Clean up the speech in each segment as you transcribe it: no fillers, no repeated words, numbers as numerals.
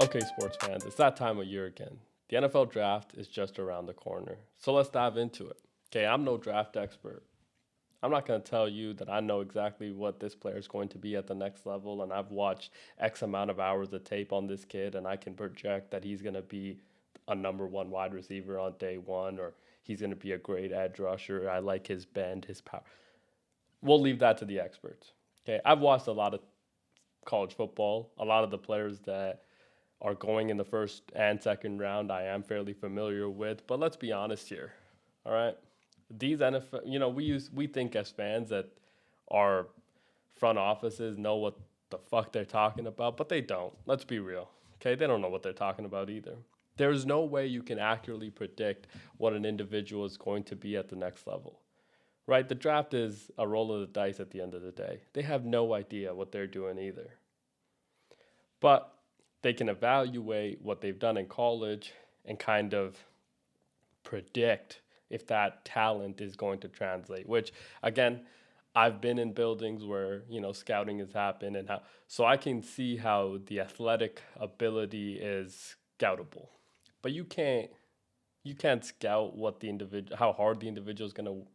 Okay, sports fans, it's that time of year again. The NFL draft is just around the corner. So let's dive into it. Okay, I'm no draft expert. I'm not going to tell you that I know exactly what this player is going to be at the next level, and I've watched X amount of hours of tape on this kid, and I can project that he's going to be a number one wide receiver on day one, or he's going to be a great edge rusher. I like his bend, his power. We'll leave that to the experts. Okay, I've watched a lot of college football. A lot of the players that are going in the first and second round, I am fairly familiar with. But let's be honest here. All right. These NFL, we think as fans that our front offices know what the fuck they're talking about, but they don't. Let's be real. Okay, they don't know what they're talking about either. There's no way you can accurately predict what an individual is going to be at the next level. Right? The draft is a roll of the dice at the end of the day. They have no idea what they're doing either. But they can evaluate what they've done in college and kind of predict if that talent is going to translate, which again, I've been in buildings where, scouting has happened and how so I can see how the athletic ability is scoutable. But you can't scout what the individual how hard the individual is going to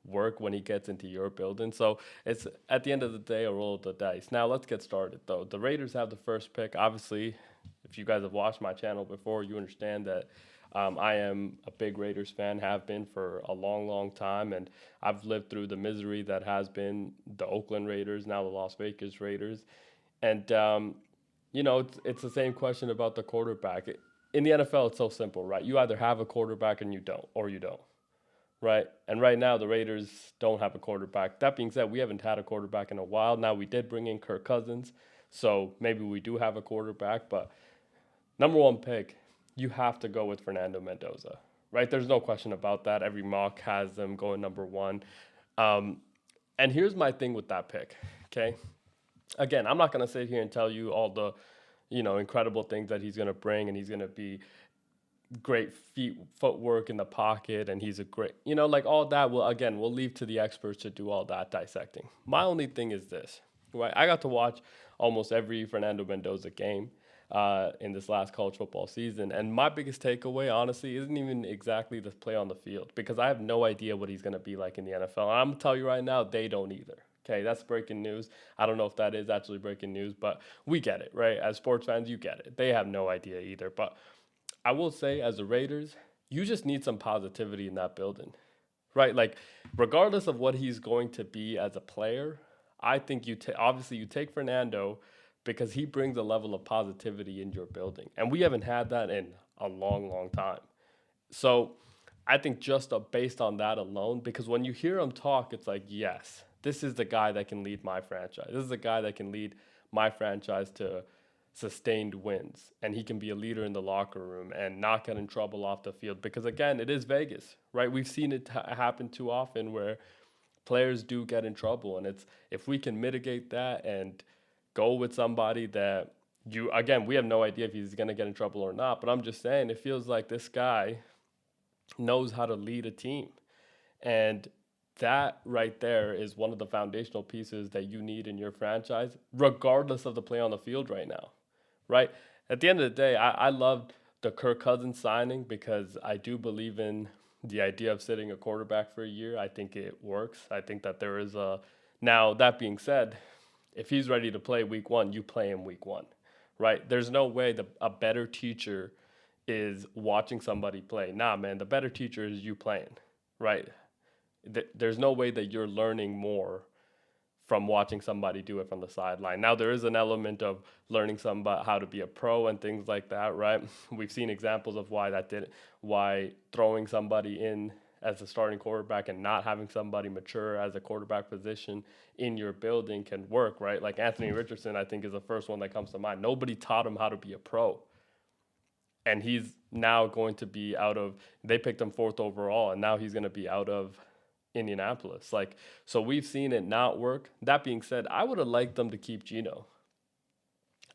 work when he gets into your building. So it's at the end of the day a roll of the dice. Now let's get started though. The Raiders have the first pick. Obviously, if you guys have watched my channel before, you understand that I am a big Raiders fan, have been for a long, long time, and I've lived through the misery that has been the Oakland Raiders, now the Las Vegas Raiders. And it's the same question about the quarterback. In the NFL, it's so simple, right? You either have a quarterback and you don't, or you don't, right? And right now, the Raiders don't have a quarterback. That being said, we haven't had a quarterback in a while. Now, we did bring in Kirk Cousins, so maybe we do have a quarterback. But number one pick, you have to go with Fernando Mendoza, right? There's no question about that. Every mock has them going number one. Um, and here's my thing with that pick, okay? Again, I'm not going to sit here and tell you all the, incredible things that he's going to bring and he's going to be great footwork in the pocket, and he's a great, like all that. We'll leave to the experts to do all that dissecting. My only thing is this, right? I got to watch almost every Fernando Mendoza game in this last college football season, and my biggest takeaway, honestly, isn't even exactly the play on the field because I have no idea what he's going to be like in the NFL. And I'm gonna tell you right now, they don't either. Okay, that's breaking news. I don't know if that is actually breaking news, but we get it, right? As sports fans, you get it. They have no idea either. But I will say, as the Raiders, you just need some positivity in that building, right? Like, regardless of what he's going to be as a player, I think obviously you take Fernando because he brings a level of positivity in your building, and we haven't had that in a long, long time. So I think just based on that alone, because when you hear him talk, it's like, yes, this is the guy that can lead my franchise. This is the guy that can lead my franchise to sustained wins, and he can be a leader in the locker room and not get in trouble off the field. Because again, it is Vegas, right? We've seen it happen too often where players do get in trouble, and it's if we can mitigate that and go with somebody that we have no idea if he's going to get in trouble or not, but I'm just saying it feels like this guy knows how to lead a team. And that right there is one of the foundational pieces that you need in your franchise, regardless of the play on the field right now, right? At the end of the day, I loved the Kirk Cousins signing because I do believe in the idea of sitting a quarterback for a year. I think it works. I think that there is a. Now, that being said, if he's ready to play week one, you play him week one, right? There's no way a better teacher is watching somebody play. Nah, man, the better teacher is you playing, right? There's no way that you're learning more from watching somebody do it from the sideline. Now there is an element of learning somebody how to be a pro and things like that, right? We've seen examples of why throwing somebody in as a starting quarterback and not having somebody mature as a quarterback position in your building can work, right? Like Anthony Richardson, I think is the first one that comes to mind. Nobody taught him how to be a pro. And he's now going to be they picked him fourth overall, and now he's going to be out of Indianapolis. Like, so we've seen it not work. That being said, I would have liked them to keep Geno.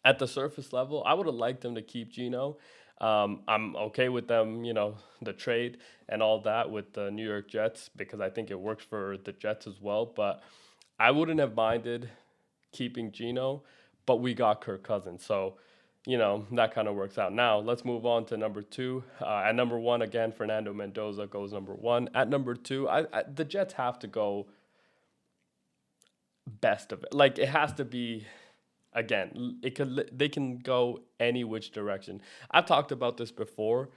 At the surface level, I would have liked them to keep Geno. I'm okay with them, the trade and all that with the New York Jets because I think it works for the Jets as well. But I wouldn't have minded keeping Geno, but we got Kirk Cousins. So that kind of works out. Now, let's move on to number two. At number one, again, Fernando Mendoza goes number one. At number two, the Jets have to go best of it. Like, it has to be, again, they can go any which direction. I've talked about this before.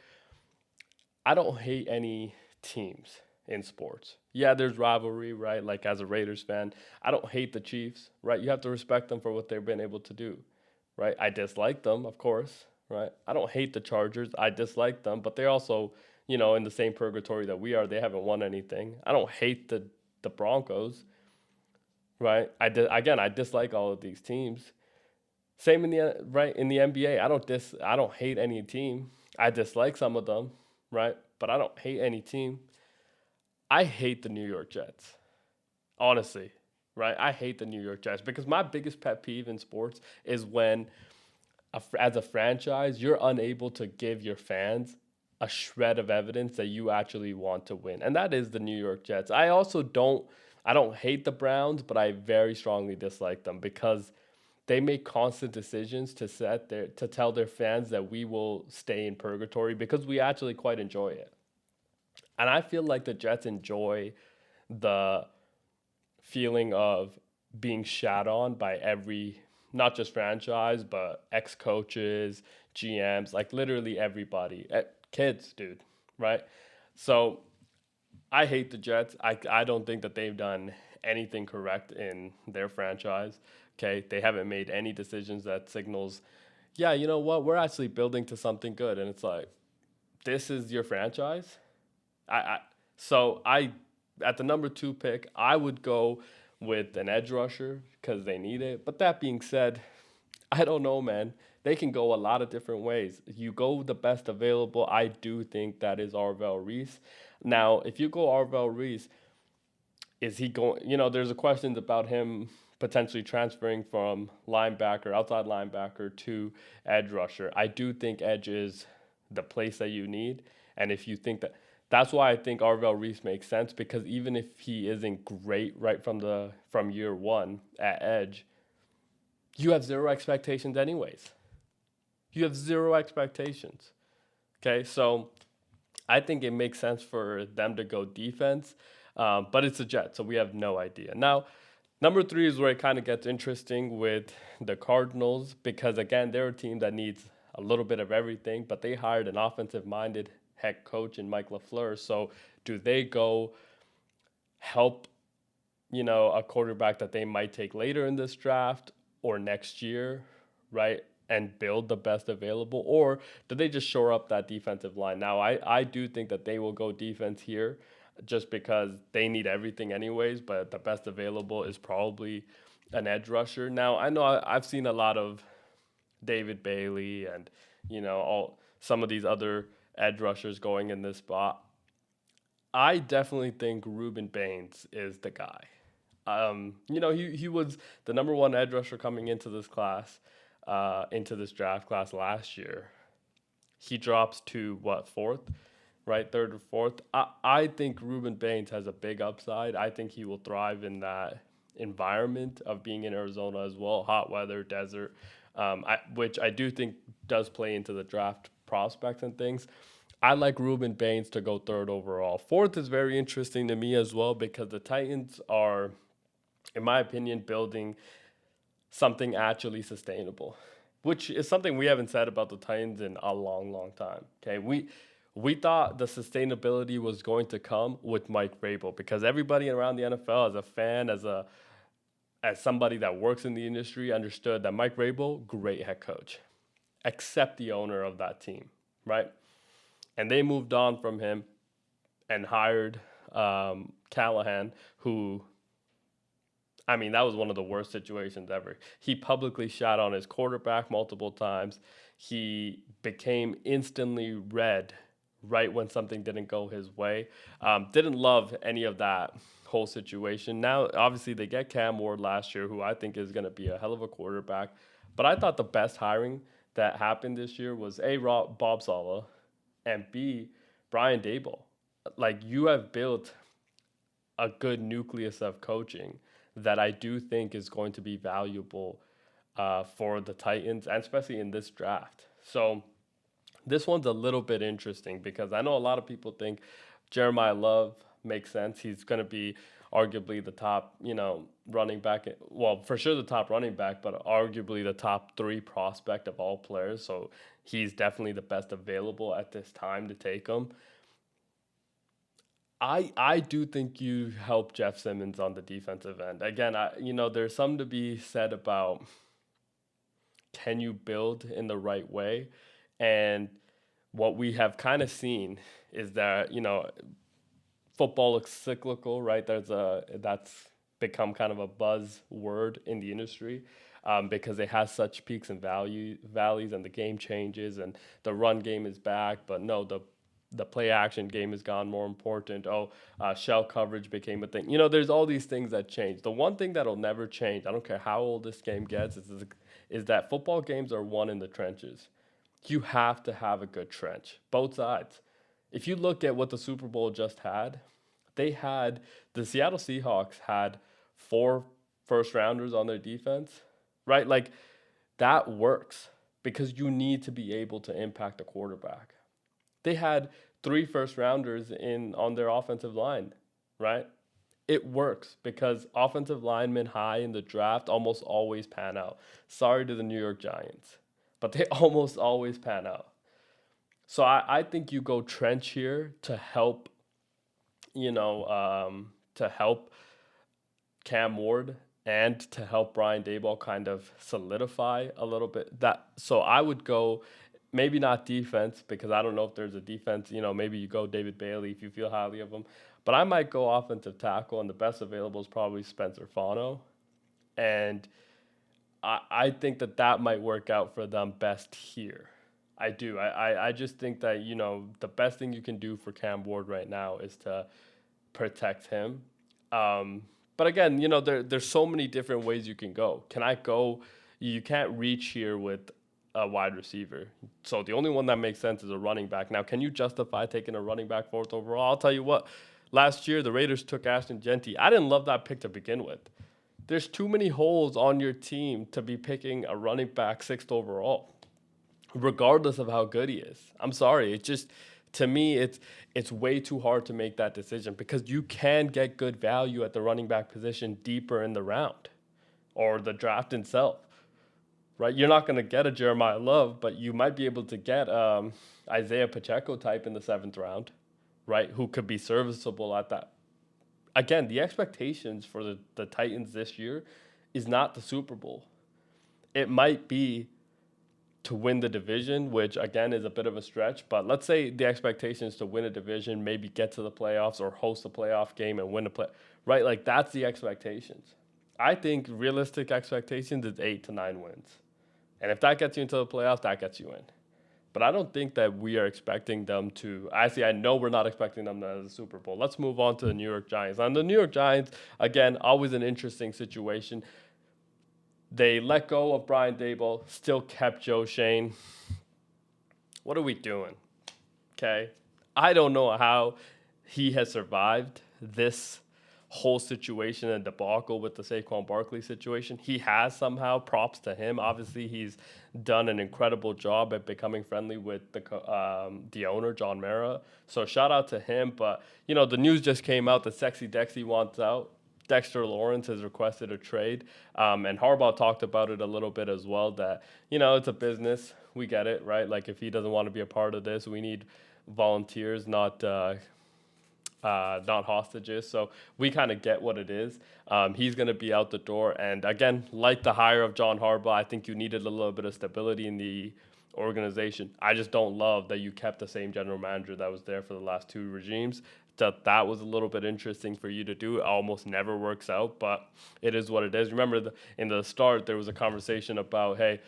I don't hate any teams in sports. Yeah, there's rivalry, right? Like, as a Raiders fan, I don't hate the Chiefs, right? You have to respect them for what they've been able to do, right? I dislike them, of course, right? I don't hate the Chargers. I dislike them, but they're also, in the same purgatory that we are. They haven't won anything. I don't hate the Broncos, right? Again, I dislike all of these teams. Same in the NBA. I don't hate any team. I dislike some of them, right? But I don't hate any team. I hate the New York Jets. Honestly, right? I hate the New York Jets because my biggest pet peeve in sports is when as a franchise, you're unable to give your fans a shred of evidence that you actually want to win. And that is the New York Jets. I don't hate the Browns, but I very strongly dislike them because they make constant decisions to tell their fans that we will stay in purgatory because we actually quite enjoy it. And I feel like the Jets enjoy the feeling of being shat on by every, not just franchise, but ex coaches, GMs, like literally everybody, kids, dude, right? So I hate the Jets. I don't think that they've done anything correct in their franchise. Okay, they haven't made any decisions that signals, yeah, you know what, we're actually building to something good, and it's like, this is your franchise. I so I At the number two pick, I would go with an edge rusher because they need it. But that being said, I don't know, man. They can go a lot of different ways. You go the best available. I do think that is Arvell Reese. Now, if you go Arvell Reese, is he going? There's a question about him potentially transferring from linebacker, outside linebacker, to edge rusher. I do think edge is the place that you need, and if you think that's why I think Arvell Reese makes sense because even if he isn't great right from year one at edge, you have zero expectations anyways. You have zero expectations. Okay, so I think it makes sense for them to go defense, but it's a Jet, so we have no idea. Now, number three is where it kind of gets interesting with the Cardinals because, again, they're a team that needs a little bit of everything, but they hired an offensive-minded head coach in Mike LaFleur. So do they go help, a quarterback that they might take later in this draft or next year, right? And build the best available? Or do they just shore up that defensive line? Now, I do think that they will go defense here just because they need everything anyways, but the best available is probably an edge rusher. Now, I know I've seen a lot of David Bailey and, all some of these other edge rushers going in this spot. I definitely think Ruben Baines is the guy. He was the number one edge rusher coming into this class, into this draft class last year. He drops to what, fourth, right? Third or fourth. I think Ruben Baines has a big upside. I think he will thrive in that environment of being in Arizona as well, hot weather, desert, which I do think does play into the draft prospects and things. I like Ruben Baines to go third overall. Fourth is very interesting to me as well because the Titans are, in my opinion, building something actually sustainable, which is something we haven't said about the Titans in a long, long time. Okay, we thought the sustainability was going to come with Mike Vrabel because everybody around the NFL, as a fan, as somebody that works in the industry, understood that Mike Vrabel, great head coach, except the owner of that team, right? And they moved on from him and hired Callahan, who, that was one of the worst situations ever. He publicly shot on his quarterback multiple times. He became instantly red right when something didn't go his way. Didn't love any of that whole situation. Now, obviously, they get Cam Ward last year, who I think is going to be a hell of a quarterback. But I thought the best hiring that happened this year was A, Bob Saleh, and B, Brian Daboll. Like, you have built a good nucleus of coaching that I do think is going to be valuable for the Titans, and especially in this draft. So this one's a little bit interesting because I know a lot of people think Jeremiah Love makes sense. He's going to be arguably the top, running back. Well, for sure the top running back, but arguably the top three prospect of all players. So he's definitely the best available at this time to take him. I do think you help Jeff Simmons on the defensive end. Again, there's some to be said about can you build in the right way, and what we have kind of seen is that football looks cyclical, right? That's become kind of a buzz word in the industry, because it has such peaks and valleys, and the game changes, and the run game is back, but no, the play action game has gone more important. Shell coverage became a thing. There's all these things that change. The one thing that'll never change, I don't care how old this game gets, is that football games are won in the trenches. You have to have a good trench, both sides. If you look at what the Super Bowl just had, the Seattle Seahawks had 4 first rounders on their defense, right? Like, that works because you need to be able to impact a quarterback. They had 3 first rounders on their offensive line, right? It works because offensive linemen high in the draft almost always pan out. Sorry to the New York Giants, but they almost always pan out. So I think you go trench here to help, to help Cam Ward and to help Brian Daboll kind of solidify a little bit that. So I would go maybe not defense because I don't know if there's a defense. Maybe you go David Bailey if you feel highly of him, but I might go offensive tackle, and the best available is probably Spencer Fano, and I think that might work out for them best here. I do. I just think that, the best thing you can do for Cam Ward right now is to protect him. But again, there's so many different ways you can go. You can't reach here with a wide receiver. So the only one that makes sense is a running back. Now, can you justify taking a running back 4th overall? I'll tell you what, last year the Raiders took Ashton Jeanty. I didn't love that pick to begin with. There's too many holes on your team to be picking a running back 6th overall, regardless of how good he is. I'm sorry. To me, it's way too hard to make that decision because you can get good value at the running back position deeper in the round or the draft itself, right? You're not going to get a Jeremiah Love, but you might be able to get Isaiah Pacheco type in the 7th round, right? Who could be serviceable at that. Again, the expectations for the Titans this year is not the Super Bowl. It might be to win the division, which again is a bit of a stretch, but let's say the expectation is to win a division, maybe get to the playoffs or host a playoff game and win right? Like, that's the expectations. I think realistic expectations is 8 to 9 wins. And if that gets you into the playoffs, that gets you in. But I don't think that we are expecting them to. Actually, I know we're not expecting them to the Super Bowl. Let's move on to the New York Giants. And the New York Giants, again, always an interesting situation. They let go of Brian Daboll, still kept Joe Shane. What are we doing? Okay. I don't know how he has survived this whole situation and debacle with the Saquon Barkley situation. He has somehow. Props to him. Obviously, he's done an incredible job at becoming friendly with the owner, John Mara. So shout out to him. But, the news just came out that Sexy Dexy wants out. Dexter Lawrence has requested a trade. And Harbaugh talked about it a little bit as well, that, it's a business. We get it, right? Like, if he doesn't want to be a part of this, we need volunteers, not hostages. So we kind of get what it is. He's going to be out the door. And again, like the hire of John Harbaugh, I think you needed a little bit of stability in the organization. I just don't love that you kept the same general manager that was there for the last 2 regimes. That was a little bit interesting for you to do. It almost never works out, but it is what it is. Remember, in the start, there was a conversation about, hey,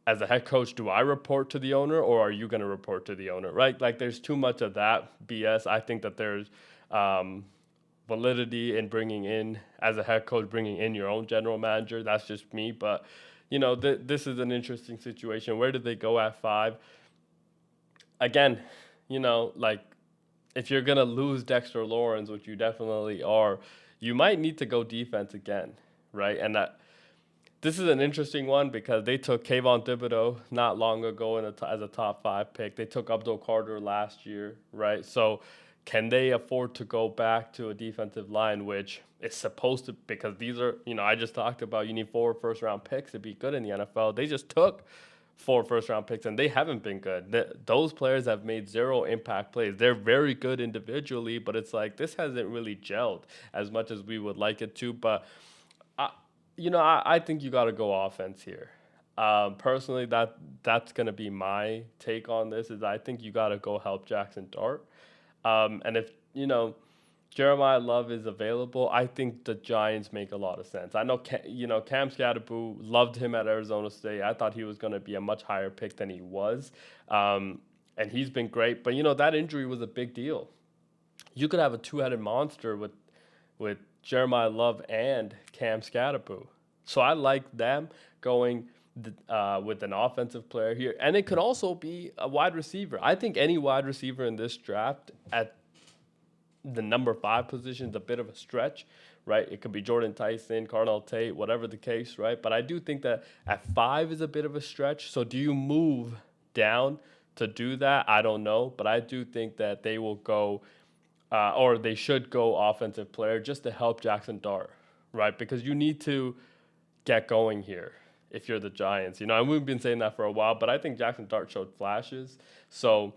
as a head coach, do I report to the owner or are you going to report to the owner, right? Like, there's too much of that BS. I think that there's validity in bringing in, as a head coach, bringing in your own general manager. That's just me. But, this is an interesting situation. Where did they go at 5? Again, like, if you're going to lose Dexter Lawrence, which you definitely are, you might need to go defense again, right? And this is an interesting one because they took Kayvon Thibodeau not long ago as a top five pick. They took Abdul Carter last year, right? So can they afford to go back to a defensive line, which is supposed to, because these are, I just talked about you need 4 first round picks to be good in the NFL. They just took 4 first round picks and they haven't been good. Those players have made zero impact plays. They're very good individually, but it's like this hasn't really gelled as much as we would like it to. But I think you got to go offense here. Personally, that's gonna be my take on this. Is I think you got to go help Jackson Dart. And if Jeremiah Love is available, I think the Giants make a lot of sense. I know Cam Scatterboo, loved him at Arizona State. I thought he was gonna be a much higher pick than he was, and he's been great. But that injury was a big deal. You could have a two-headed monster with Jeremiah Love and Cam Scatterboo. So I like them going with an offensive player here. And it could also be a wide receiver. I think any wide receiver in this draft at the number 5 position is a bit of a stretch, right? It could be Jordan Tyson, Carnell Tate, whatever the case, right? But I do think that at 5 is a bit of a stretch. So do you move down to do that? I don't know. But I do think that they will go or they should go offensive player just to help Jackson Dart, right? Because you need to get going here if you're the Giants. And we've been saying that for a while, but I think Jackson Dart showed flashes. So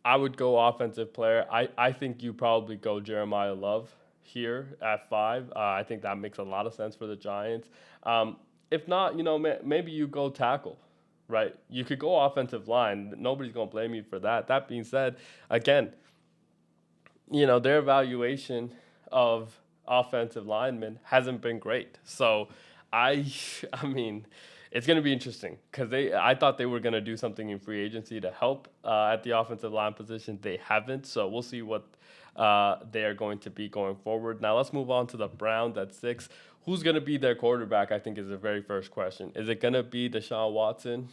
I would go offensive player. I think you probably go Jeremiah Love here at 5. I think that makes a lot of sense for the Giants. If not, maybe you go tackle, right? You could go offensive line. Nobody's going to blame you for that. That being said, again, their evaluation of offensive linemen hasn't been great. So I mean, it's going to be interesting because I thought they were going to do something in free agency to help at the offensive line position. They haven't. So we'll see what they are going to be going forward. Now let's move on to the Browns at 6. Who's going to be their quarterback, I think, is the very first question. Is it going to be Deshaun Watson,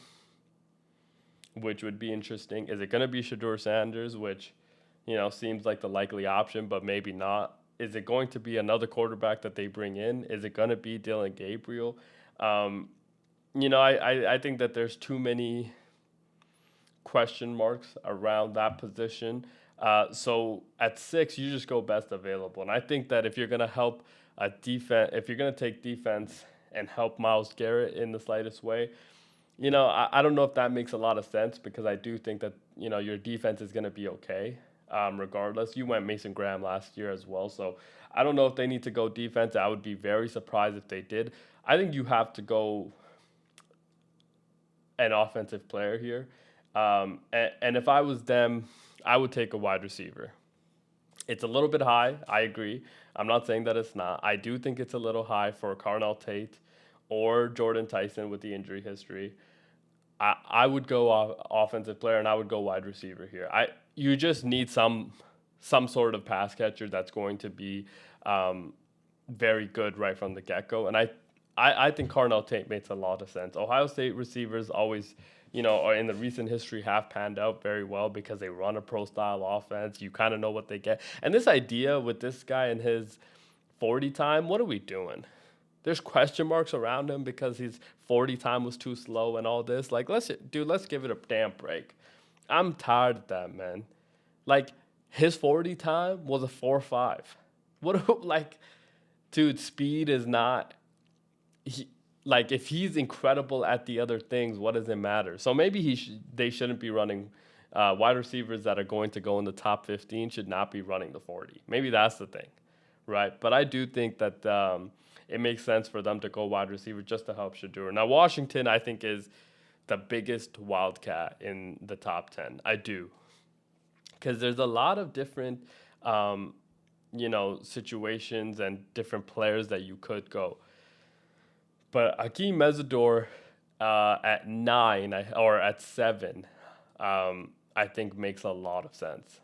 which would be interesting? Is it going to be Shedeur Sanders, which seems like the likely option, but maybe not? Is it going to be another quarterback that they bring in? Is it going to be Dylan Gabriel? I think that there's too many question marks around that position. So at 6, you just go best available. And I think that if you're going to help a defense, if you're going to take defense and help Myles Garrett in the slightest way, I don't know if that makes a lot of sense because I do think that, your defense is going to be okay. Regardless, you went Mason Graham last year as well. So I don't know if they need to go defense. I would be very surprised if they did. I think you have to go an offensive player here. And if I was them, I would take a wide receiver. It's a little bit high. I agree. I'm not saying that it's not. I do think it's a little high for Carnell Tate or Jordan Tyson with the injury history. I would go offensive player and I would go wide receiver here. You just need some sort of pass catcher that's going to be very good right from the get-go. And I think Carnell Tate makes a lot of sense. Ohio State receivers always, or in the recent history have panned out very well because they run a pro-style offense. You kind of know what they get. And this idea with this guy and his 40 time, what are we doing? There's question marks around him because his 40 time was too slow and all this. Like, let's give it a damn break. I'm tired of that, man. Like, his 40 time was a 4.5. Dude, speed is not. If he's incredible at the other things, what does it matter? So maybe they shouldn't be running. Wide receivers that are going to go in the top 15 should not be running the 40. Maybe that's the thing, right? But I do think that it makes sense for them to go wide receiver just to help Shedeur. Now, Washington, I think, is the biggest wildcat in the top 10. I do. Because there's a lot of different, situations and different players that you could go. But Hakeem Mesidor at 9 or at 7, I think makes a lot of sense.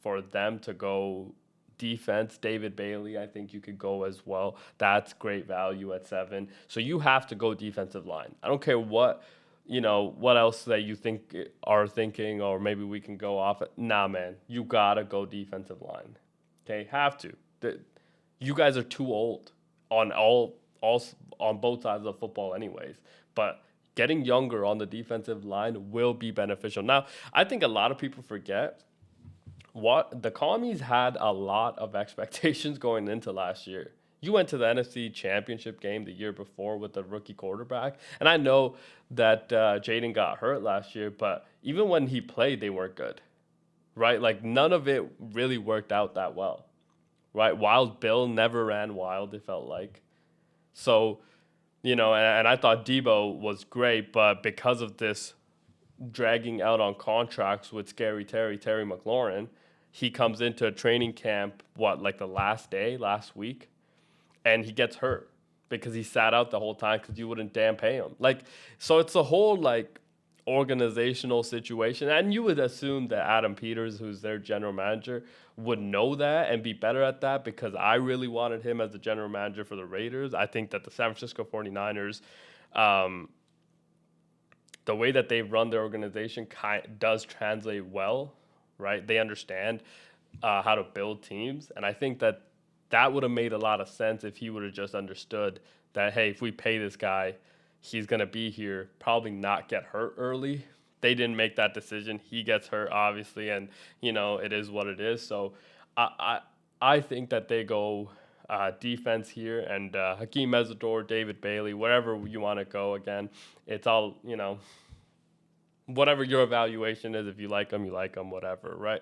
For them to go defense, David Bailey, I think you could go as well. That's great value at 7. So you have to go defensive line. I don't care what else that you are thinking, or maybe we can go off. Nah, man, you gotta go defensive line. Okay, have to. You guys are too old on all on both sides of football anyways. But getting younger on the defensive line will be beneficial. Now, I think a lot of people forget what the commies had a lot of expectations going into last year. You went to the NFC Championship game the year before with the rookie quarterback, and I know that Jaden got hurt last year, but even when he played, they weren't good, right? Like none of it really worked out that well, right? Wild Bill never ran wild. It felt like so, and I thought Debo was great, but because of this dragging out on contracts with Scary Terry McLaurin, he comes into a training camp, like the last day, last week, and he gets hurt because he sat out the whole time because you wouldn't damn pay him. Like, so it's a whole like organizational situation. And you would assume that Adam Peters, who's their general manager, would know that and be better at that because I really wanted him as the general manager for the Raiders. I think that the San Francisco 49ers, the way that they run their organization does translate well, right? They understand how to build teams. And I think that would have made a lot of sense if he would have just understood that, hey, if we pay this guy, he's going to be here, probably not get hurt early. They didn't make that decision. He gets hurt, obviously, and, it is what it is. So I think that they go defense here, and Hakeem Mesidor, David Bailey, wherever you want to go again. It's all, whatever your evaluation is. If you like them, whatever, right?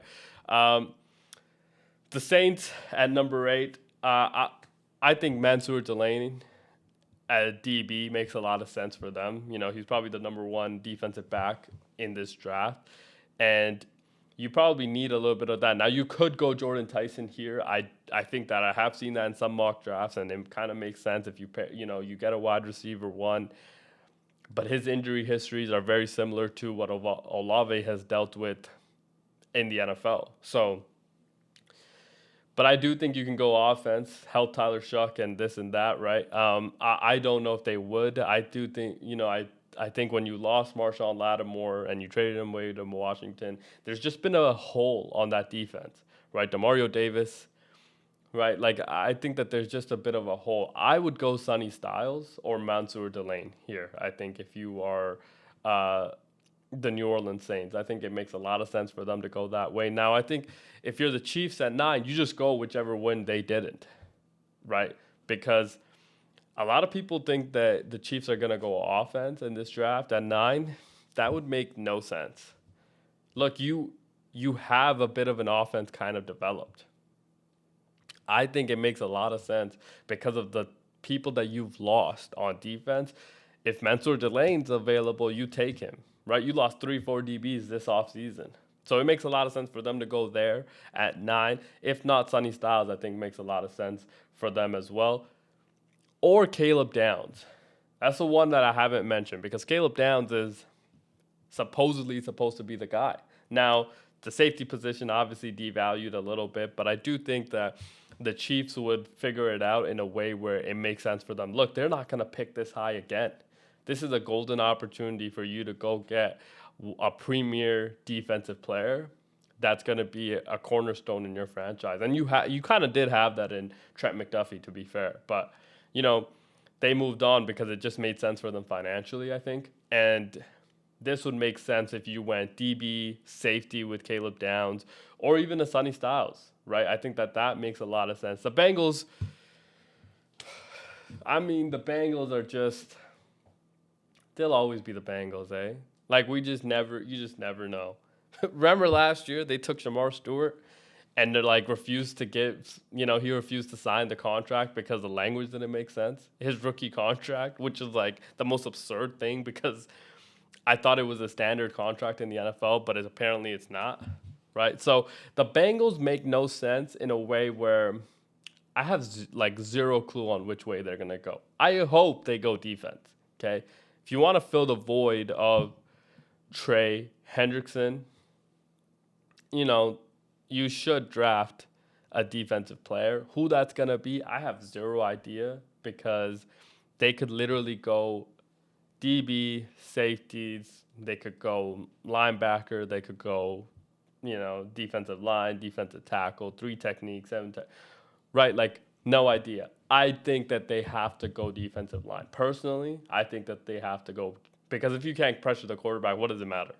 The Saints at number 8, I think Mansour Delaney at DB makes a lot of sense for them. He's probably the number 1 defensive back in this draft, and you probably need a little bit of that. Now, you could go Jordan Tyson here. I think that I have seen that in some mock drafts, and it kind of makes sense if you you get a wide receiver 1, but his injury histories are very similar to what Olave has dealt with in the NFL. So, but I do think you can go offense, help Tyler Shuck and this and that, right? I don't know if they would. I do think, I think when you lost Marshawn Lattimore and you traded him away to Washington, there's just been a hole on that defense, right? DeMario Davis, right? Like, I think that there's just a bit of a hole. I would go Sonny Styles or Mansour Delane here, I think, if you are the New Orleans Saints. I think it makes a lot of sense for them to go that way. Now, I think if you're the Chiefs at 9, you just go whichever one they didn't, right? Because a lot of people think that the Chiefs are going to go offense in this draft at 9. That would make no sense. Look, you have a bit of an offense kind of developed. I think it makes a lot of sense because of the people that you've lost on defense. If Mansour Delane's available, you take him, right? You lost 3-4 DBs this offseason. So it makes a lot of sense for them to go there at 9. If not, Sonny Styles, I think, makes a lot of sense for them as well. Or Caleb Downs. That's the one that I haven't mentioned because Caleb Downs is supposedly supposed to be the guy. Now, the safety position obviously devalued a little bit, but I do think that the Chiefs would figure it out in a way where it makes sense for them. Look, they're not going to pick this high again. This is a golden opportunity for you to go get a premier defensive player that's going to be a cornerstone in your franchise. And you kind of did have that in Trent McDuffie, to be fair. But, they moved on because it just made sense for them financially, I think. And this would make sense if you went DB, safety with Caleb Downs, or even a Sonny Styles, right? I think that makes a lot of sense. The Bengals, are just, they'll always be the Bengals, eh? Like, you just never know. Remember last year, they took Shamar Stewart and they refused to he refused to sign the contract because the language didn't make sense. His rookie contract, which is the most absurd thing because I thought it was a standard contract in the NFL, but apparently it's not, right? So the Bengals make no sense in a way where I have zero clue on which way they're going to go. I hope they go defense, okay? If you want to fill the void of Trey Hendrickson, you should draft a defensive player. Who that's going to be, I have zero idea because they could literally go DB, safeties, they could go linebacker, they could go, defensive line, defensive tackle, 3 techniques, 7 right? No idea. I think that they have to go defensive line. Personally, I think that they have to go because if you can't pressure the quarterback, what does it matter,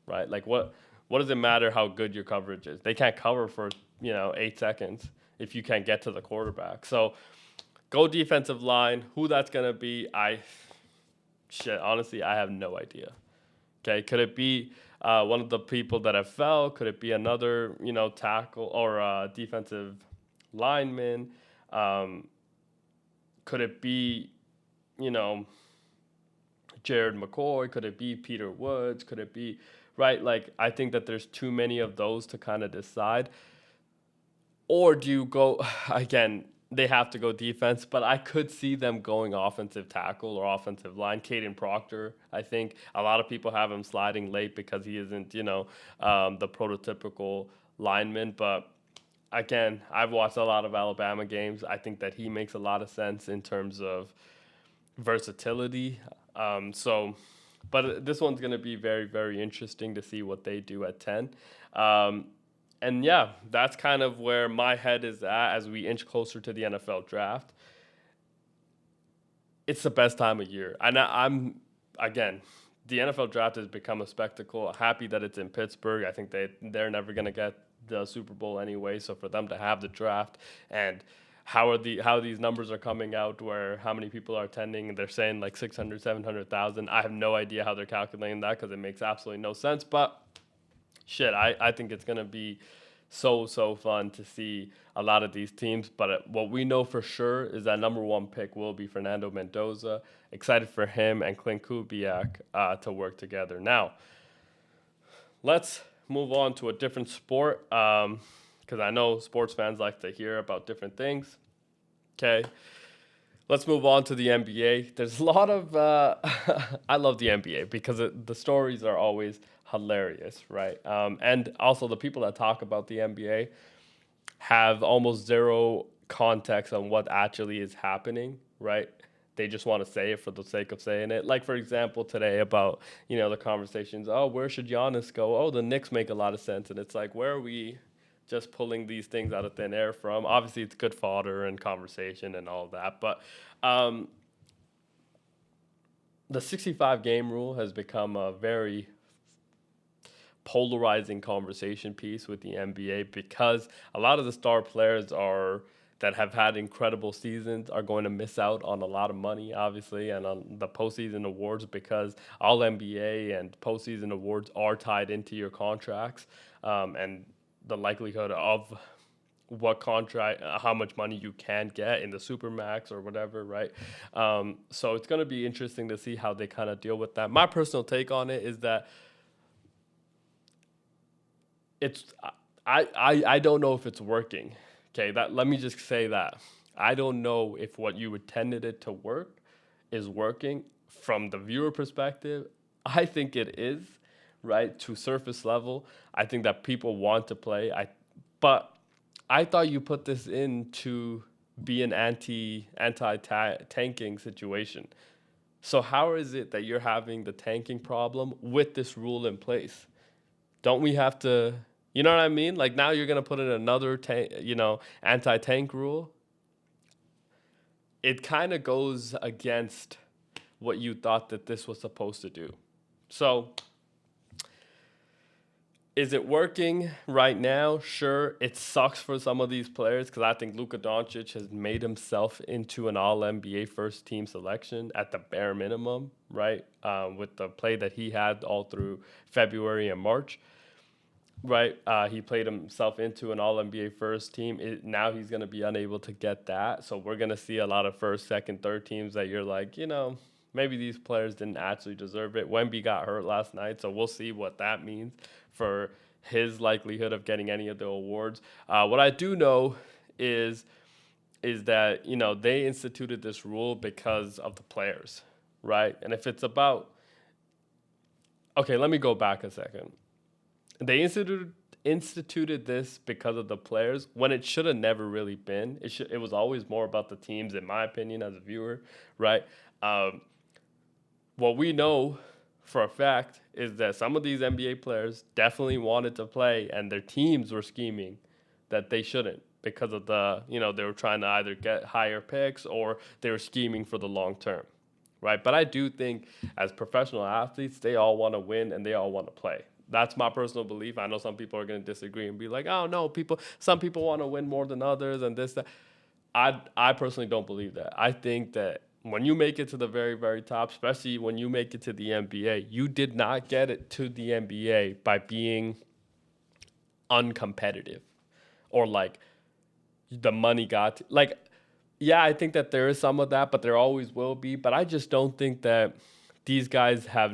right? Like what does it matter how good your coverage is? They can't cover for 8 seconds if you can't get to the quarterback. So go defensive line. Who that's gonna be? Honestly, I have no idea. Okay, could it be one of the people that have fell? Could it be another tackle or defensive lineman? Um, could it be, you know, Jared McCoy? Could it be Peter Woods? Could it be, right? Like, I think that there's too many of those to kind of decide. Or do you go, again, they have to go defense, but I could see them going offensive tackle or offensive line. Caden Proctor, I think a lot of people have him sliding late because he isn't, the prototypical lineman. But again, I've watched a lot of Alabama games. I think that he makes a lot of sense in terms of versatility. But this one's going to be very, very interesting to see what they do at 10. And yeah, that's kind of where my head is at as we inch closer to the NFL draft. It's the best time of year. And again, the NFL draft has become a spectacle. Happy that it's in Pittsburgh. I think they're never going to get the Super Bowl anyway. So for them to have the draft and how these numbers are coming out where how many people are attending and they're saying like 600, 700,000. I have no idea how they're calculating that because it makes absolutely no sense. But I think it's going to be so fun to see a lot of these teams. But what we know for sure is that number one pick will be Fernando Mendoza. Excited for him and Clint Kubiak to work together. Now, let's move on to a different sport because I know sports fans like to hear about different things. Okay. Let's move on to the NBA. There's a lot of I love the NBA because the stories are always hilarious, right? And also the people that talk about the NBA have almost zero context on what actually is happening, right? They just want to say it for the sake of saying it. Like, for example, today about, the conversations, oh, where should Giannis go? Oh, the Knicks make a lot of sense. And it's like, where are we just pulling these things out of thin air from? Obviously, it's good fodder and conversation and all that. But the 65-game rule has become a very polarizing conversation piece with the NBA because a lot of the star players that have had incredible seasons are going to miss out on a lot of money, obviously, and on the postseason awards because all NBA and postseason awards are tied into your contracts, and the likelihood of what contract, how much money you can get in the Supermax or whatever, right? So it's going to be interesting to see how they kind of deal with that. My personal take on it is that I don't know if it's working. Okay, let me just say that. I don't know if what you intended it to work is working from the viewer perspective. I think it is, right? To surface level, I think that people want to play. But I thought you put this in to be an anti-tanking situation. So how is it that you're having the tanking problem with this rule in place? Don't we have to, you know what I mean? Like now you're going to put in another anti-tank rule. It kind of goes against what you thought that this was supposed to do. So is it working right now? Sure. It sucks for some of these players because I think Luka Doncic has made himself into an all-NBA first-team selection at the bare minimum, right? With the play that he had all through February and March, right? He played himself into an all-NBA first team. Now he's going to be unable to get that. So we're going to see a lot of first, second, third teams that you're like, maybe these players didn't actually deserve it. Wemby got hurt last night, so we'll see what that means for his likelihood of getting any of the awards. What I do know is that, they instituted this rule because of the players, right? And if it's about... Okay, let me go back a second. They instituted this because of the players when it should have never really been. It was always more about the teams, in my opinion, as a viewer, right? What we know for a fact is that some of these NBA players definitely wanted to play and their teams were scheming that they shouldn't, because of they were trying to either get higher picks or they were scheming for the long term, right? But I do think as professional athletes, they all want to win and they all want to play. That's my personal belief. I know some people are going to disagree and be like, "Oh no, some people want to win more than others and this that." I personally don't believe that. I think that when you make it to the very, very top, especially when you make it to the NBA, you did not get it to the NBA by being uncompetitive or like the money got to, like, yeah, I think that there is some of that, but there always will be. But I just don't think that these guys have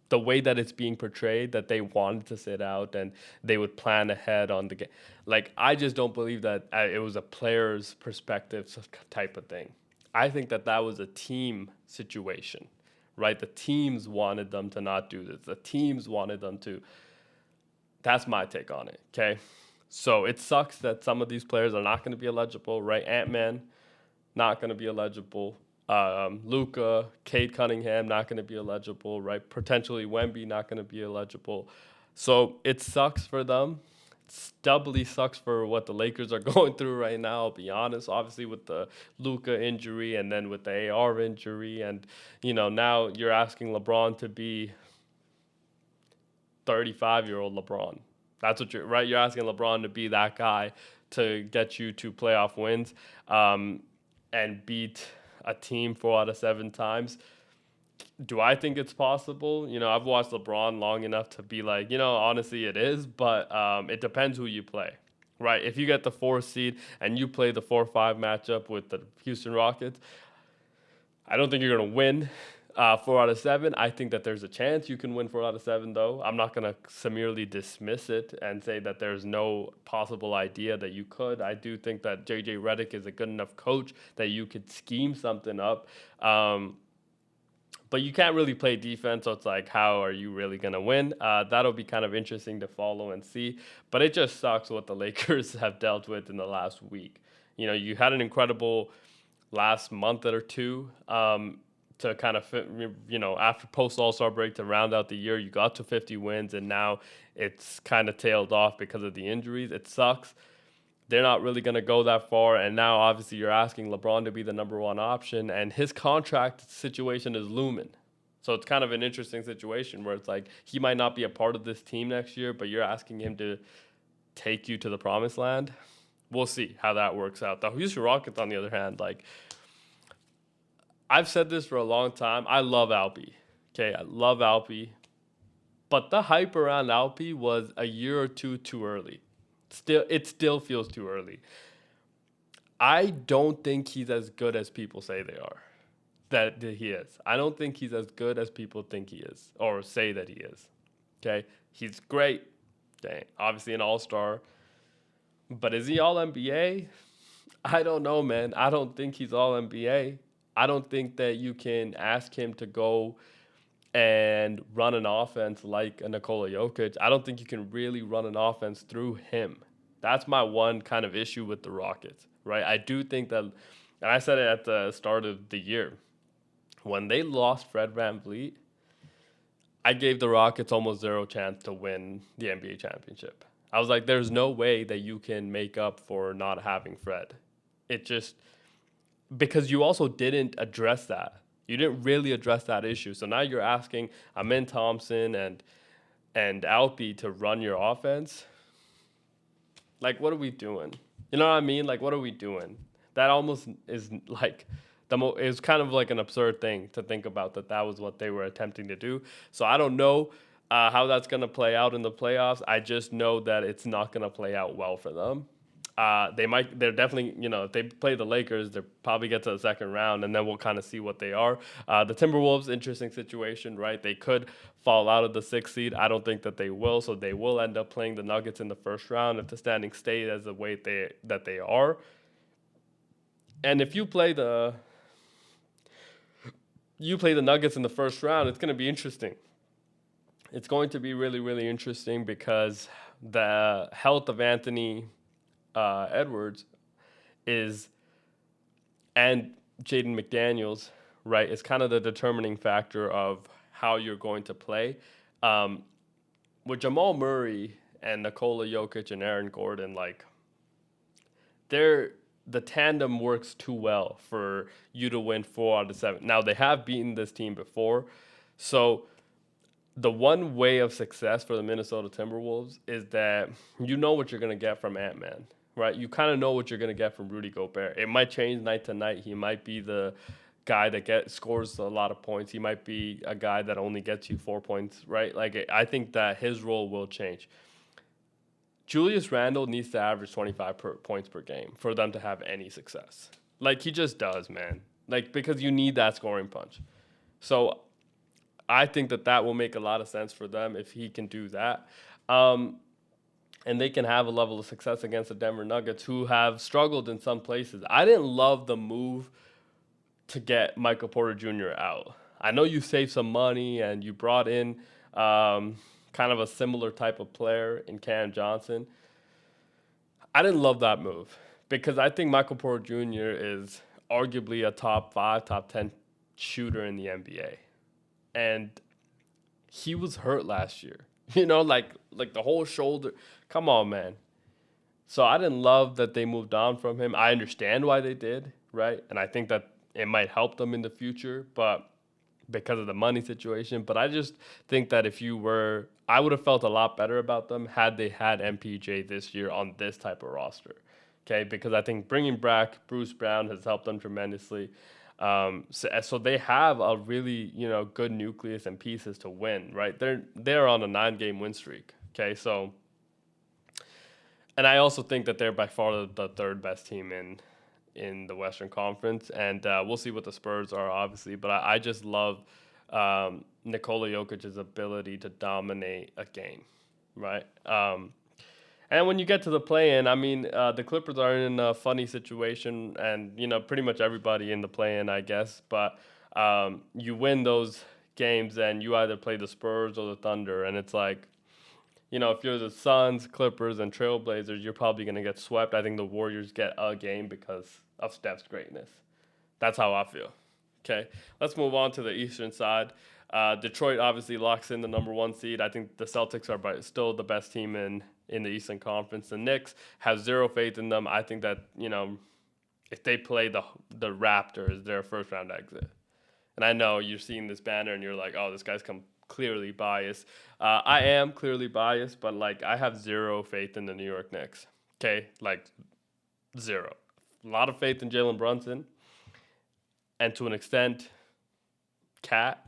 the way that it's being portrayed that they wanted to sit out and they would plan ahead on the game. Like, I just don't believe that it was a player's perspective type of thing. I think that that was a team situation, right? The teams wanted them to not do this. The teams wanted them to. That's my take on it, okay? So it sucks that some of these players are not going to be eligible, right? Ant-Man, not going to be eligible. Luka, Cade Cunningham, not going to be eligible, right? Potentially Wemby, not going to be eligible. So it sucks for them. It doubly sucks for what the Lakers are going through right now, I'll be honest. Obviously with the Luka injury and then with the AR injury. And, now you're asking LeBron to be 35-year-old LeBron. That's what you're, right? You're asking LeBron to be that guy to get you to playoff wins and beat a team 4 out of 7 times. Do I think it's possible? I've watched LeBron long enough to be like, honestly, it is, but it depends who you play, right? If you get the 4th seed and you play the 4-5 matchup with the Houston Rockets, I don't think you're going to win 4 out of 7. I think that there's a chance you can win 4 out of 7, though. I'm not going to merely dismiss it and say that there's no possible idea that you could. I do think that JJ Redick is a good enough coach that you could scheme something up. But you can't really play defense, so it's like, how are you really going to win? That'll be kind of interesting to follow and see. But it just sucks what the Lakers have dealt with in the last week. You had an incredible last month or two to kind of fit, after post All-Star break to round out the year. You got to 50 wins, and now it's kind of tailed off because of the injuries. It sucks. They're not really going to go that far. And now, obviously, you're asking LeBron to be the number one option, and his contract situation is looming. So it's kind of an interesting situation where it's like he might not be a part of this team next year, but you're asking him to take you to the promised land. We'll see how that works out. The Houston Rockets, on the other hand, like, I've said this for a long time. I love Alpi. Okay, I love Alpi. But the hype around Alpi was a year or two too early. It still feels too early. I don't think he's as good as people say they are. That he is. I don't think he's as good as people think he is or say that he is. Okay? He's great. Okay. Obviously an all-star. But is he all NBA? I don't know, man. I don't think he's all NBA. I don't think that you can ask him to go and run an offense like a Nikola Jokic. I don't think you can really run an offense through him. That's my one kind of issue with the Rockets, right? I do think that, and I said it at the start of the year, when they lost Fred VanVleet, I gave the Rockets almost zero chance to win the NBA championship. I was like, there's no way that you can make up for not having Fred. It just, because you also didn't address that. You didn't really address that issue. So now you're asking Amin Thompson and Alpi to run your offense. Like, what are we doing? You know what I mean? Like, what are we doing? That almost is like it's kind of like an absurd thing to think about that was what they were attempting to do. So I don't know how that's going to play out in the playoffs. I just know that it's not going to play out well for them. They're definitely, if they play the Lakers, they'll probably get to the second round, and then we'll kind of see what they are. The Timberwolves, interesting situation, right? They could fall out of the 6th seed. I don't think that they will, so they will end up playing the Nuggets in the first round if the standings stay as the way that they are. And if you play the Nuggets in the first round, it's going to be interesting. It's going to be really, really interesting because the health of Anthony Edwards and Jaden McDaniels, right, is kind of the determining factor of how you're going to play. With Jamal Murray and Nikola Jokic and Aaron Gordon, like, they're the tandem works too well for you to win 4 out of 7. Now they have beaten this team before, so the one way of success for the Minnesota Timberwolves is that you know what you're going to get from Ant-Man, right? You kind of know what you're going to get from Rudy Gobert. It might change night to night. He might be the guy that scores a lot of points. He might be a guy that only gets you 4 points, right? Like I think that his role will change. Julius Randle needs to average 25 points per game for them to have any success. Like he just does, man. Like because you need that scoring punch. So I think that will make a lot of sense for them if he can do that. And they can have a level of success against the Denver Nuggets, who have struggled in some places. I didn't love the move to get Michael Porter Jr. out. I know you saved some money and you brought in kind of a similar type of player in Cam Johnson. I didn't love that move because I think Michael Porter Jr. is arguably a top 5, top 10 shooter in the NBA. And he was hurt last year. Like the whole shoulder. Come on, man. So I didn't love that they moved on from him. I understand why they did, right? And I think that it might help them in the future, but because of the money situation. But I just think that I would have felt a lot better about them had they had MPJ this year on this type of roster. Okay, because I think bringing back Bruce Brown has helped them tremendously. So they have a really good nucleus and pieces to win, right? They're on a 9-game win streak. Okay, so, and I also think that they're by far the third best team in the Western Conference, and we'll see what the Spurs are, obviously. But I just love Nikola Jokic's ability to dominate a game, right? And when you get to the play-in, I mean, the Clippers are in a funny situation, and pretty much everybody in the play-in, I guess. But you win those games, and you either play the Spurs or the Thunder, and it's like, if you're the Suns, Clippers, and Trailblazers, you're probably going to get swept. I think the Warriors get a game because of Steph's greatness. That's how I feel. Okay, let's move on to the Eastern side. Detroit obviously locks in the number 1 seed. I think the Celtics are still the best team in the Eastern Conference. The Knicks have zero faith in them. I think that, if they play the Raptors, they're a first-round exit. And I know you're seeing this banner and you're like, oh, this guy's clearly biased. I am clearly biased, but, I have zero faith in the New York Knicks. Okay? Zero. A lot of faith in Jalen Brunson. And to an extent, Cat.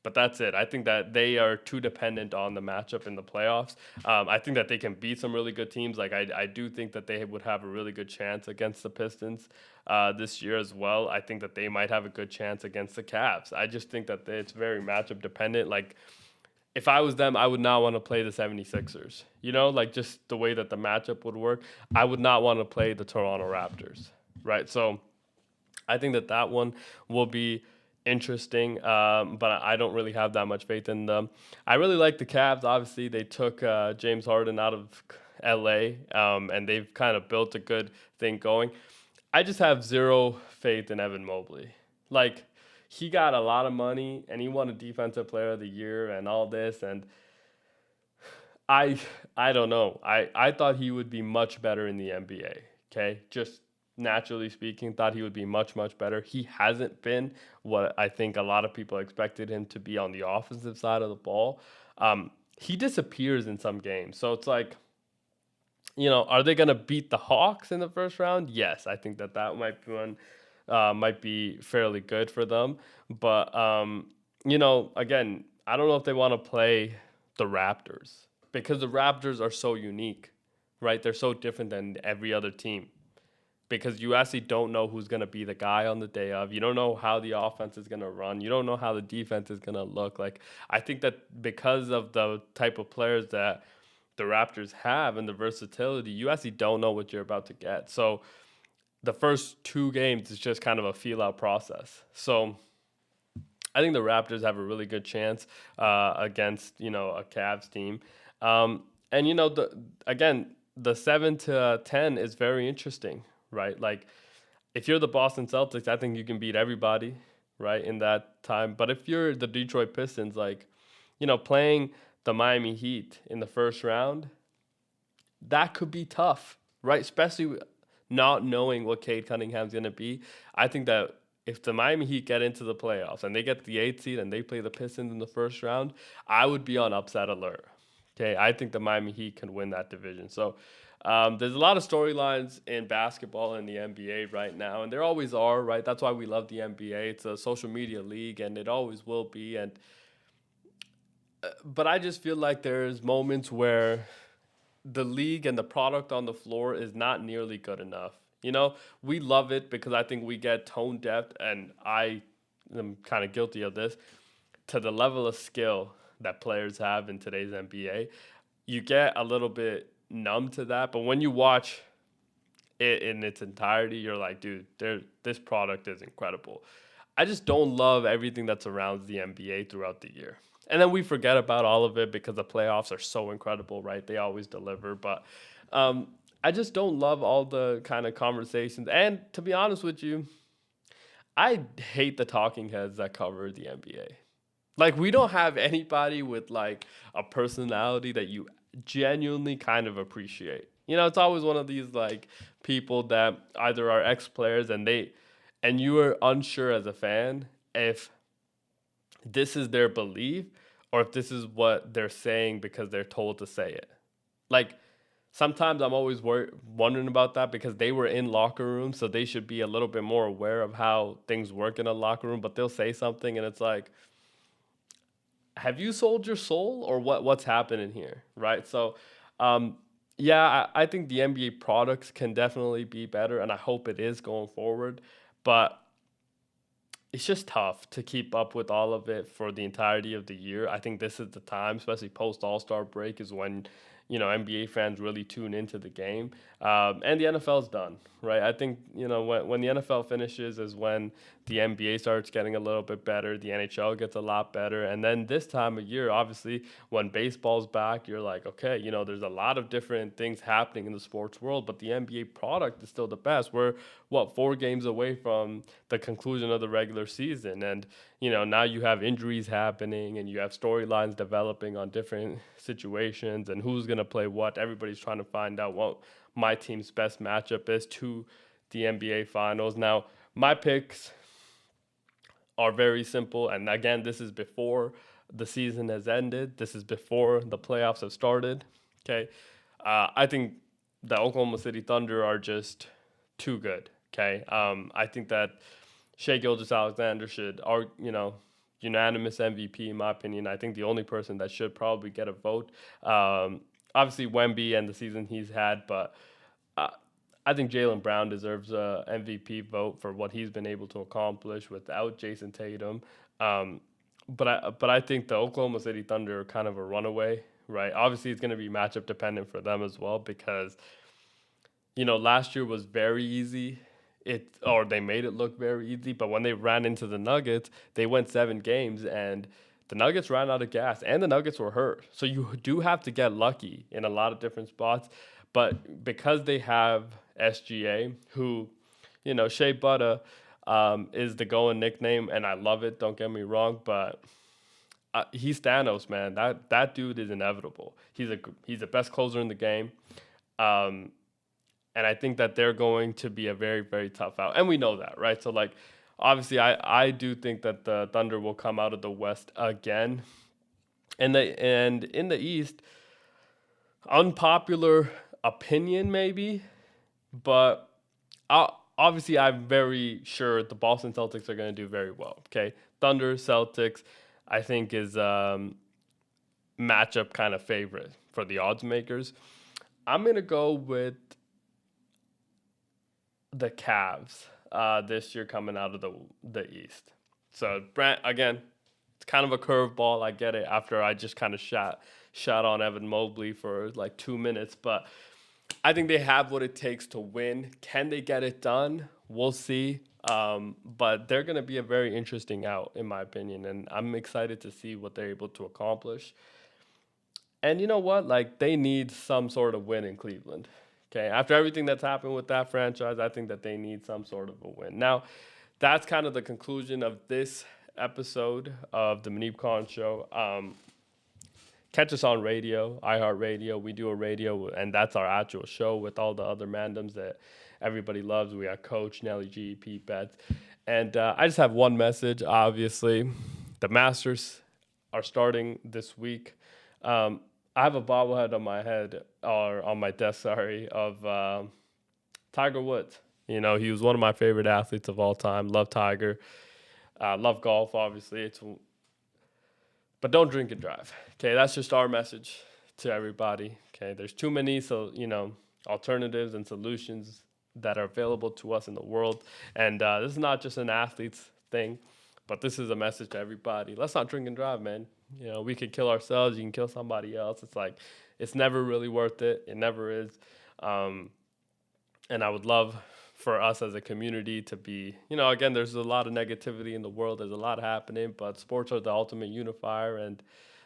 But that's it. I think that they are too dependent on the matchup in the playoffs. I think that they can beat some really good teams. I do think that they would have a really good chance against the Pistons this year as well. I think that they might have a good chance against the Cavs. I just think that it's very matchup dependent. If I was them, I would not want to play the 76ers. Just the way that the matchup would work. I would not want to play the Toronto Raptors, right? So I think that one will be interesting, but I don't really have that much faith in them. I really like the Cavs. Obviously, they took James Harden out of LA, and they've kind of built a good thing going. I just have zero faith in Evan Mobley. He got a lot of money, and he won a Defensive Player of the Year and all this, and I don't know. I thought he would be much better in the NBA, okay? Just naturally speaking, thought he would be much, much better. He hasn't been what I think a lot of people expected him to be on the offensive side of the ball. He disappears in some games. So it's are they going to beat the Hawks in the first round? Yes, I think that might be one, might be fairly good for them. But, again, I don't know if they want to play the Raptors because the Raptors are so unique, right? They're so different than every other team. Because you actually don't know who's going to be the guy on the day of. You don't know how the offense is going to run. You don't know how the defense is going to look. I think that because of the type of players that the Raptors have and the versatility, you actually don't know what you're about to get. So the first 2 games is just kind of a feel-out process. So I think the Raptors have a really good chance against, a Cavs team. The 7-10 is very interesting. Right? If you're the Boston Celtics, I think you can beat everybody, right, in that time. But if you're the Detroit Pistons, playing the Miami Heat in the first round, that could be tough, right? Especially not knowing what Cade Cunningham's going to be. I think that if the Miami Heat get into the playoffs and they get the 8th seed and they play the Pistons in the first round, I would be on upset alert. Okay, I think the Miami Heat can win that division. So there's a lot of storylines in basketball and the NBA right now, and there always are, right? That's why we love the NBA. It's a social media league, and it always will be. And but I just feel like there's moments where the league and the product on the floor is not nearly good enough. You know, we love it because I think we get tone depth, and I am kind of guilty of this, to the level of skill that players have in today's NBA. You get a little bit numb to that, but when you watch it in its entirety, you're like, dude, this product is incredible. I just don't love everything that surrounds the NBA throughout the year. And then we forget about all of it because the playoffs are so incredible, right? They always deliver. But I just don't love all the kind of conversations. And to be honest with you, I hate the talking heads that cover the NBA. Like, we don't have anybody with like a personality that you genuinely kind of appreciate. You know, it's always one of these like people that either are ex players and you are unsure as a fan if this is their belief or if this is what they're saying because they're told to say it. Like, sometimes I'm always wondering about that because they were in locker rooms, so they should be a little bit more aware of how things work in a locker room, but they'll say something and it's like, have you sold your soul or what's happening here, right? So yeah, I think the NBA products can definitely be better, and I hope it is going forward, but it's just tough to keep up with all of it for the entirety of the year. I think this is the time, especially post All-Star break, is when NBA fans really tune into the game. And the NFL's done, right? I think when the NFL finishes is when the NBA starts getting a little bit better. The NHL gets a lot better, and then this time of year, obviously, when baseball's back, you're like, okay, there's a lot of different things happening in the sports world, but the NBA product is still the best. We're 4 games away from the conclusion of the regular season, and now you have injuries happening and you have storylines developing on different situations and who's going to play what. Everybody's trying to find out what my team's best matchup is to the NBA finals. Now, my picks are very simple, and again, this is before the season has ended. This is before the playoffs have started. Okay, I think the Oklahoma City Thunder are just too good. Okay, I think that Shai Gilgeous-Alexander should, unanimous MVP in my opinion. I think the only person that should probably get a vote, obviously Wemby and the season he's had, but I think Jaylen Brown deserves a MVP vote for what he's been able to accomplish without Jason Tatum. But I think the Oklahoma City Thunder are kind of a runaway, right? Obviously, it's going to be matchup dependent for them as well because last year was very easy. They made it look very easy, but when they ran into the Nuggets, they went 7 games and the Nuggets ran out of gas and the Nuggets were hurt. So you do have to get lucky in a lot of different spots. But because they have SGA, who, Shea Butter is the going nickname, and I love it, don't get me wrong, but he's Thanos, man. That dude is inevitable. He's the best closer in the game. And I think that they're going to be a very, very tough out. And we know that, right? So, like, obviously, I do think that the Thunder will come out of the West again. And in the East, unpopular opinion maybe, but obviously I'm very sure the Boston Celtics are going to do very well, okay? Thunder, Celtics, I think is matchup kind of favorite for the odds makers. I'm going to go with the Cavs this year coming out of the East. So, Brant, again, it's kind of a curveball. I get it after I just kind of shot on Evan Mobley for like 2 minutes. But I think they have what it takes to win. Can they get it done? We'll see. But they're going to be a very interesting out, in my opinion. And I'm excited to see what they're able to accomplish. And you know what? Like, they need some sort of win in Cleveland. Okay, after everything that's happened with that franchise, I think that they need some sort of a win. Now, that's kind of the conclusion of this episode of the Muneeb Khan Show. Catch us on radio, iHeartRadio. We do a radio, and that's our actual show with all the other mandoms that everybody loves. We got Coach, Nelly G, Pete Betts. And I just have one message, obviously. The Masters are starting this week. I have a bobblehead on my head, or on my desk, sorry, of Tiger Woods. You know, he was one of my favorite athletes of all time. Love Tiger. Love golf, obviously. But don't drink and drive. Okay, that's just our message to everybody. Okay, there's too many, alternatives and solutions that are available to us in the world. And this is not just an athlete's thing, but this is a message to everybody. Let's not drink and drive, man. You know, we could kill ourselves. You can kill somebody else. It's like, it's never really worth it. It never is. And I would love for us as a community to be, again, there's a lot of negativity in the world. There's a lot happening, but sports are the ultimate unifier, and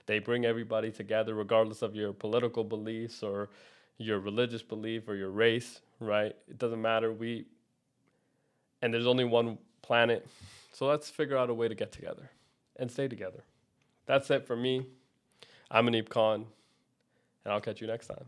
they bring everybody together regardless of your political beliefs or your religious belief or your race, right? It doesn't matter. And there's only one planet. So let's figure out a way to get together and stay together. That's it for me. I'm Muneeb Khan, and I'll catch you next time.